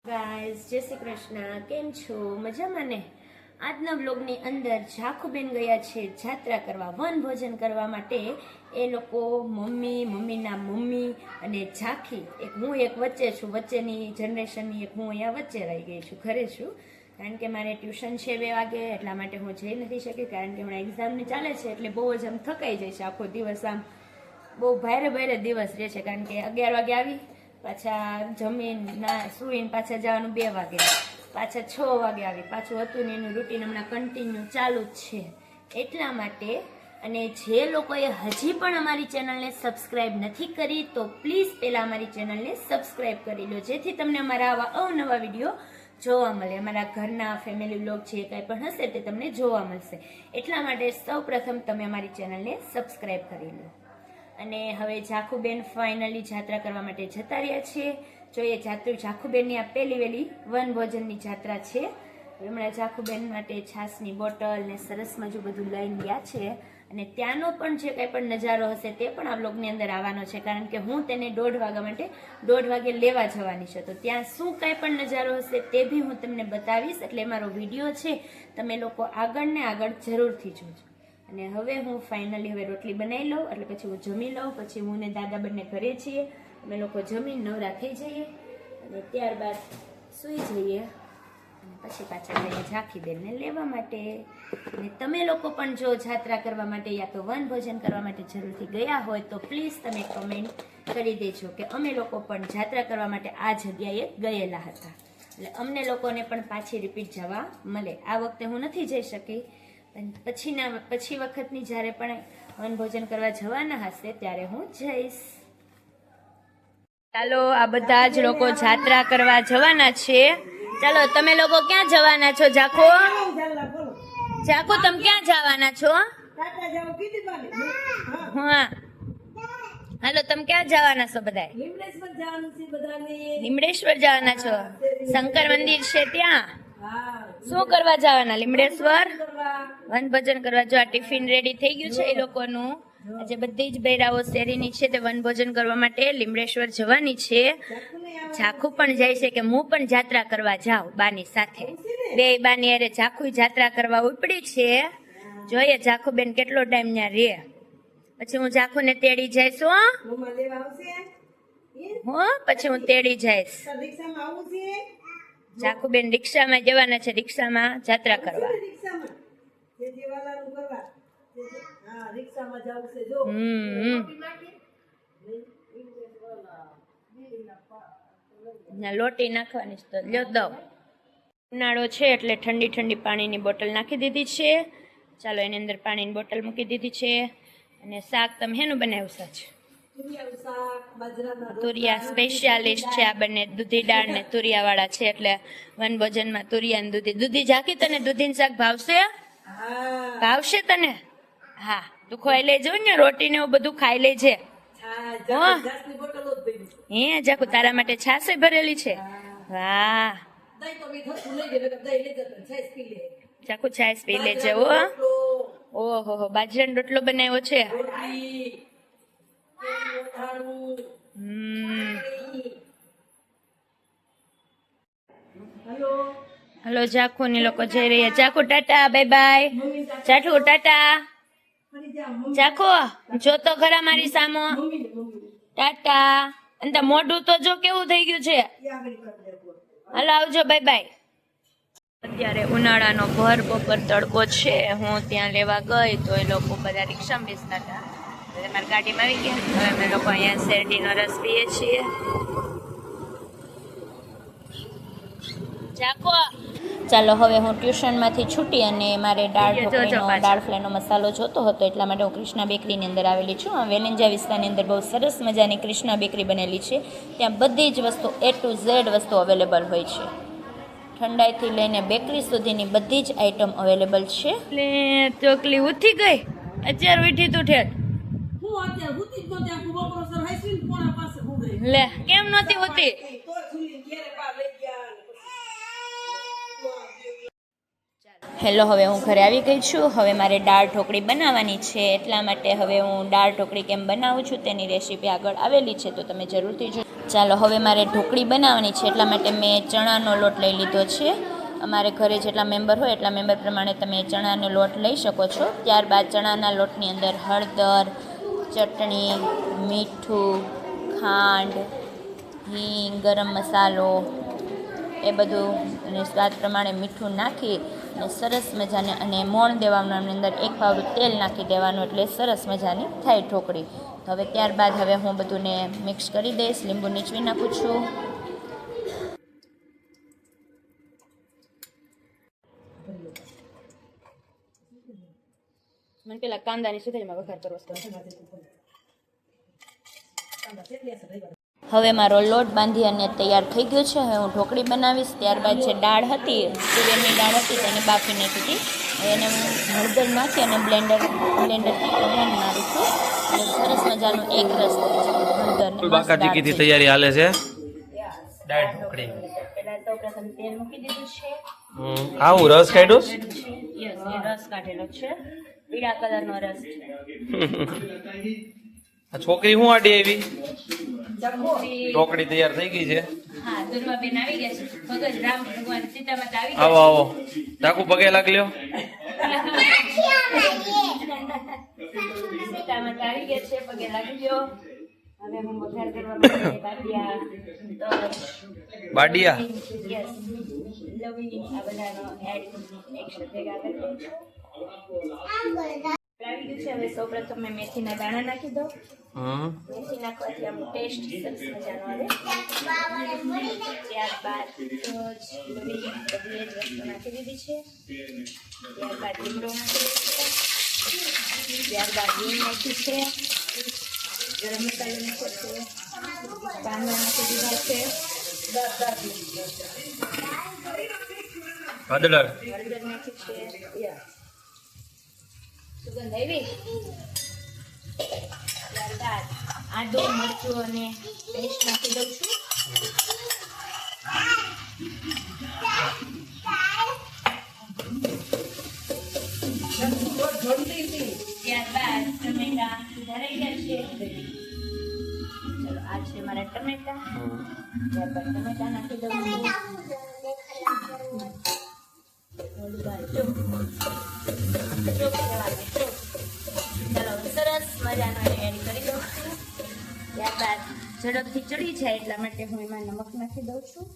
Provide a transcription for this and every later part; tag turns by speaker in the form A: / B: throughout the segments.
A: Guys જય શ્રી કૃષ્ણ, કેમ છો? મજામાં ને? આજના બ્લોગની અંદર ઝાખુબેન ગયા છે જાત્રા કરવા, વનભોજન કરવા માટે. એ લોકો મમ્મીના મમ્મી અને ઝાખી, એક વચ્ચે છું, વચ્ચેની જનરેશનની એક હું અહીંયા વચ્ચે રહી ગઈ છું, ઘરે છું. કારણ કે મારે ટ્યુશન છે 2 વાગે, એટલા માટે હું જઈ નથી શકી. કારણ કે હમણાં એક્ઝામની ચાલે છે એટલે બહુ જ આમ થકાઈ જાય છે. આખો દિવસ આમ બહુ ભારે દિવસ રહે છે. કારણ કે 11 વાગે આવી, પાછા જમીન ના સુઈને પાછા જવાનું 2 વાગે, પાછા 6 વાગે આવી, પાછું હતું ને એનું રૂટીન હમણાં કન્ટિન્યુ ચાલુ જ છે. એટલા માટે, અને જે લોકોએ હજી પણ અમારી ચેનલને સબસ્ક્રાઇબ નથી કરી તો પ્લીઝ પહેલાં અમારી ચેનલને સબસ્ક્રાઇબ કરી લો, જેથી તમને અમારા આવા અવનવા વિડીયો જોવા મળે. અમારા ઘરના ફેમિલી વ્લોગ જે કંઈ પણ હશે તે તમને જોવા મળશે. એટલા માટે સૌ પ્રથમ તમે અમારી ચેનલને સબસ્ક્રાઇબ કરી લો. અને હવે ઝાખુબેન ફાઇનલી જાત્રા કરવા માટે જતા રહ્યા છે. જોઈએ ઝાખુબેનની આ પહેલી વહેલી વનભોજનની જાત્રા છે. હમણાં ઝાખુબેન માટે છાસની બોટલ ને સરસ મજુ બધું લઈને ગયા છે. અને ત્યાંનો પણ જે કંઈ પણ નજારો હશે તે પણ આ બ્લોગની અંદર આવવાનો છે. કારણ કે હું તેને 1:30 વાગ્યા માટે 1:30 વાગે લેવા જવાની છે. તો ત્યાં શું કંઈ પણ નજારો હશે તે બી હું તમને બતાવીશ. એટલે મારો વિડીયો છે તમે લોકો આગળ ને આગળ જરૂરથી જોજો. અને હવે હું ફાઇનલી રોટલી બનાવી લઉં, એટલે પછી હું જમી લઉં. પછી હું ને દાદા બંને ઘરે છીએ. અમે લોકો જમી નવરા થઈ જઈએ અને ત્યારબાદ સૂઈ જઈએ. અને પછી પાછા જઈએ ઝાખીબેનને લેવા માટે. અને તમે લોકો પણ જો જાત્રા કરવા માટે યા તો વનભોજન કરવા માટે જરૂરથી ગયા હોય તો પ્લીઝ તમે કમેન્ટ કરી દેજો કે અમે લોકો પણ જાત્રા કરવા માટે આ જગ્યાએ ગયેલા હતા. એટલે અમને લોકોને પણ પાછી રિપીટ જવા મળે. આ વખતે હું નથી જઈ શકી, પછી વખતની જ્યારે પણ વનભોજન કરવા જવાના હશે ત્યારે હું જઈશ. ચાલો, આ બધા જ લોકો જાત્રા કરવા જવાના છે. ચાલો, તમે લોકો ક્યાં જવાના છો? ઝાખો, તમે ક્યાં જવાના છો? હા, હાલો, તમે ક્યાં જવાના છો? બધા લીમડેશ્વર જવાના છો. શંકર મંદિર છે ત્યાં. શું કરવા જવાના? લીમડેશ્વર વનભોજન કરવા. જો આ ટિફિન રેડી થઈ ગયું છે એ લોકોનું. આજે બધી જ બૈરાઓ શેરીની છે તે વનભોજન કરવા માટે લીમડેશ્વર જવાની છે. ઝાખુ પણ જાય છે કે હું પણ જાત્રા કરવા જાઉં બાની સાથે. 2 બાની અરે ઝાખુ જાત્રા કરવા ઉપડી છે. જોઈએ ઝાખુબેન કેટલો ટાઈમ ત્યાં રે. પછી હું ઝાખુને તેડી જઈશ. પછી હું તેડી જઈશ. ઝાખુબેન રિક્ષામાં જવાના છે, રિક્ષામાં જાત્રા કરવા. લોટી નાખવાની તો લ્યો દઉં. ઉનાળો છે એટલે ઠંડી પાણીની બોટલ નાખી દીધી છે. ચાલો, એની અંદર પાણીની બોટલ મૂકી દીધી છે. અને શાક તમે હેનું બનાવ્યું છે? તુરિયા સ્પેશિયાલિસ્ટ છે આ બંને. દૂધી દાળ ને તુરિયા વાળા છે. એટલે વનભોજનમાં તુરિયા ને દૂધી. ઝાંકી, તને દૂધીનું શાક ભાવશે? ભાવશે તને? હા, તું ખાઈ લેજો ને. રોટી ને એવું બધું ખાઈ લેજે. હે ઝાકુ, તારા માટે છાશ ભરેલી છે? વાહ, ઝાકુ છાશ પી લેજે. ઓહો, બાજરાનો રોટલો બનાવ્યો છે. હલો, ઝાખુ ની લોકો જઈ રહ્યા. ઝાખુ ટાટા, બાય બાય. ઝાખુ ટાટા. ઝાખુ જો તો ખરા મારી સામો. ટાટા. અને મોઢું તો જો કેવું થઈ ગયું છે. હાલો, આવજો, બાય બાય. અત્યારે ઉનાળાનો ભર બપોર તડકો છે. હું ત્યાં લેવા ગઈ તો એ લોકો બધા રિક્ષામાં બેસતા હતા. મારી ગાડીમાં આવી ગયા. હવે અમે લોકો અહીંયા શેરડીનો રસ પીએ છીએ. ચાલો, હવે હું ટ્યુશનમાંથી છૂટી અને મારે દાળ ફ્રાયનો મસાલો જોતો હતો. એટલા માટે હું કૃષ્ણા બેકરીની અંદર આવેલી છું. વેલેન્જા વિસ્તારની અંદર બહુ સરસ મજાની કૃષ્ણા બેકરી બનેલી છે. ત્યાં બધી જ વસ્તુ A to Z વસ્તુ અવેલેબલ હોય છે. ઠંડાઈથી લઈને બેકરી સુધીની બધી જ આઈટમ અવેલેબલ છે. ચોકલી ઉઠી ગઈ. અત્યારે ઉઠી તું ઠેઠ. લે, કેમ નહોતી હોતી? હેલો, હવે હું ઘરે આવી ગઈ છું. હવે મારે દાળ ઢોકળી બનાવવાની છે, એટલા માટે હવે હું દાળ ઢોકળી કેમ બનાવું છું તેની રેસીપી આગળ આવેલી છે, તો તમે જરૂરથી જો. ચાલો, હવે મારે ઢોકળી બનાવવાની છે, એટલા માટે મેં ચણાનો લોટ લઈ લીધો છે. અમારે ઘરે જેટલા મેમ્બર હોય એટલા મેમ્બર પ્રમાણે તમે ચણાનો લોટ લઈ શકો છો. ત્યારબાદ ચણાના લોટની અંદર હળદર, ચટણી, મીઠું, ખાંડ, હિંગ, ગરમ મસાલો એ બધું અને સ્વાદ પ્રમાણે મીઠું નાખી અને સરસ મજાને અને મોણ દેવાનું, એની અંદર 1 પાવડું તેલ નાખી દેવાનું, એટલે સરસ મજાની થાય ઢોકળી. હવે ત્યારબાદ હવે હું બધુંને મિક્સ કરી દઈશ. લીંબુ નીચવી નાખું છું. મને પેલા કાંદાની સુધારીમાં વઘાર કરવો છે. હવે મારો લોટ બાંધી અને તૈયાર થઈ ગયો છે. હવે હું ઢોકળી બનાવીશ. ત્યારબાદ જે દાળ હતી, તુવેરની દાળ હતી, તેને બાફી નાખી હતી. હવે એને હું હળદર નાખી અને બ્લેન્ડરથી બ્લેન્ડ મારું છું. એટલે સરસ મજાનું એક રસ હળદર
B: બાકાજી તૈયારી હાલે છે દાળ ઢોકળી.
A: પહેલા તો પ્રથમ તેલ મૂકી દીધું છે.
B: આ હું રસ કાઢ્યો
A: યસ, એ રસ કાઢેલો છે. પીળા કલરનો રસ છે.
B: આ છોકરી હું આડી આવી ઢોકળી તૈયાર થઈ ગઈ છે.
A: હા, દુર્વાબેન આવી ગયા છે. ભગત રામ ભગવાન સીતામાતા આવી
B: આવો આવો ડાકુ પગે લાગ્યો.
A: સીતામાતા આવી ગયા છે, પગે લાગી ગયો. હવે હું વઘાર કરવા માટે
B: બાડિયા
A: યસ લવિંગ આ બધાનો એડ એક સાથે કરી દઉં છું. આવી ગયું છે. હવે સૌપ્રથમ મેં મેથીના દાણા નાખી દઉં. મેથી નાખવાથી આમ ટેસ્ટ સરસ મજાનો આવે. ત્યારબાદ બધી જ વસ્તુ નાખી દીધી છે. ત્યારબાદ લીમડો નાખી દીધો છે. ત્યારબાદ હિંગ નાખી છે. ગરમ મસાલો નાખ્યો છે. કાંદા નાખી દીધા છે.
B: હળદર
A: નાખી છે. સુગંધ આવી. ત્યારબાદ આદુ, મરચું અને પેસ્ટ નાખી દઉં છું. ત્યારબાદ ટમેટા સુધારાઈ ગયા છે. ચલો, આ છે મારા ટમેટા. ત્યારબાદ ટમેટા નાખી દઉં છું. ચાલો, સરસ મજાનો એડ કરી દઉં છું. ત્યારબાદ ઝડપથી ચડી જાય એટલા માટે હું એમાં નમક નાખી દઉં છું.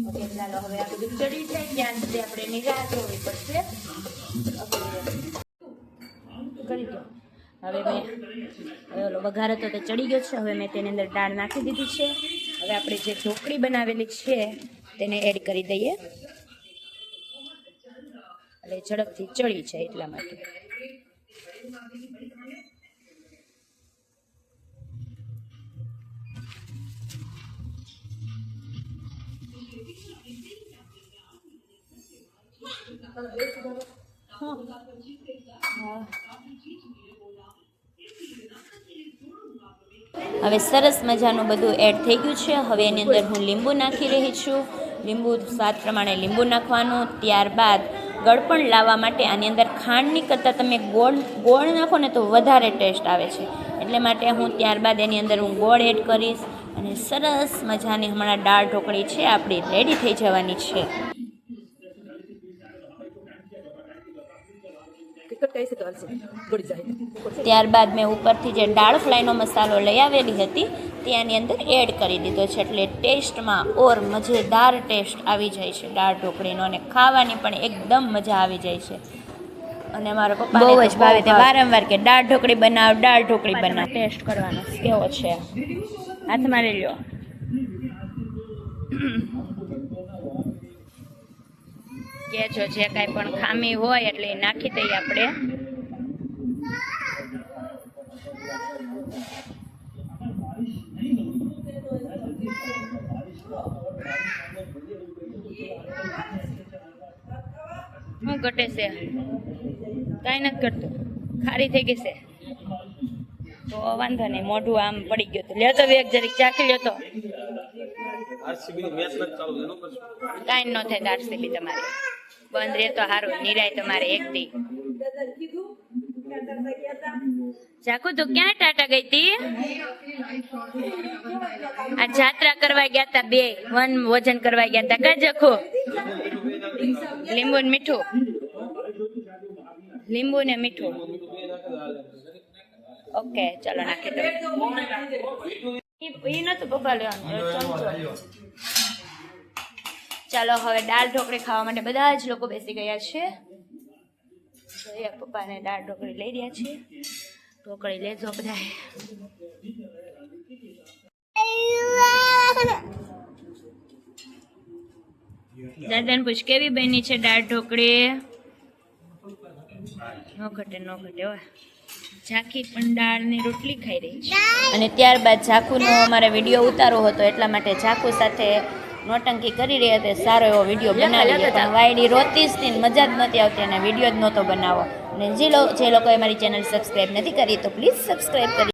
A: ઓકે, ચાલો, હવે આ બધું ચડી જાય ત્યાં સુધી આપણે એની રાહ જોવી પડશે. કરી દો. હવે મેં ઓલો વઘાર હતો તે ચડી ગયો છે. હવે મેં તેની અંદર દાળ નાખી દીધી છે. હવે આપણે જે ઢોકળી બનાવેલી છે તેને એડ કરી દઈએ, એટલે ઝડપથી ચડી જાય એટલા માટે. હવે સરસ મજાનું બધું એડ થઈ ગયું છે. હવે એની અંદર હું લીંબુ નાખી રહી છું. લીંબુ સ્વાદ પ્રમાણે લીંબુ નાખવાનું. ત્યારબાદ ગળપણ લાવવા માટે આની અંદર ખાંડની કરતાં તમે ગોળ નાખો ને તો વધારે ટેસ્ટ આવે છે. એટલે માટે હું ત્યારબાદ એની અંદર હું ગોળ એડ કરીશ અને સરસ મજાની હમણાં દાળ ઢોકળી છે આપણી રેડી થઈ જવાની છે. ત્યારબાદ મેં ઉપરથી જે દાળ ફ્રાયનો મસાલો લઈ આવેલી હતી તે આની અંદર એડ કરી દીધો છે, એટલે ટેસ્ટમાં ઓર મજેદાર ટેસ્ટ આવી જાય છે દાળ ઢોકળીનો, અને ખાવાની પણ એકદમ મજા આવી જાય છે. અને મારા પપ્પા બહુ જ ભાવે, તે વારંવાર કે દાળ ઢોકળી બનાવ, દાળ ઢોકળી બનાવ. ટેસ્ટ કરવાનો કેવો છે, હાથમાં લઈ લો. કે જો જે કાંઈ પણ ખામી હોય એટલે નાખી દઈએ આપણે. શું ઘટે છે? કાંઈ નથી ઘટતું, ખારી થઈ ગઈ છે તો વાંધો નહીં. મોઢું આમ પડી ગયું. લ્યો તો એક જરીક ચાખી લ્યો તો.
C: કાંઈ ન થાય આરસીબી તમારે બંધ રહે તો સારું નિરાય તમારે એક દી જાકુ તું ક્યાં ટાટા ગઈ તી આ જાત્રા કરવા ગયા તા બે વન ભોજન કરવા ગયા તા કા જખો લીંબુ ને મીઠું લીંબુ ને મીઠું ઓકે ચલો નાખી દો ઈ નતું પપ્પા લેવાનું ચમચો ચાલો હવે દાળ ઢોકળી ખાવા માટે બધા જ લોકો બેસી ગયા છે જોઈએ પપ્પાને દાળ ઢોકળી લઈ રહ્યા છે ઢોકળી લેજો બધા દાદાને પૂછ કેવી બની છે દાળ ઢોકળી ન ઘટે હોય ઝાંખી પણ દાળની રોટલી ખાઈ રહી છે અને ત્યારબાદ ઝાંખુનો અમારે વિડીયો ઉતારવો હતો એટલા માટે ઝાંખુ સાથે નોટંકી કરી રહ્યા હતા સારો એવો વિડીયો બનાવી પણ વાયડી રોતી જ હતી મજા જ નહોતી આવતી અને વિડીયો જ નહોતો બનાવો અને જે લોકોએ મારી ચેનલ સબસ્ક્રાઈબ નથી કરી તો પ્લીઝ સબસ્ક્રાઈબ કરી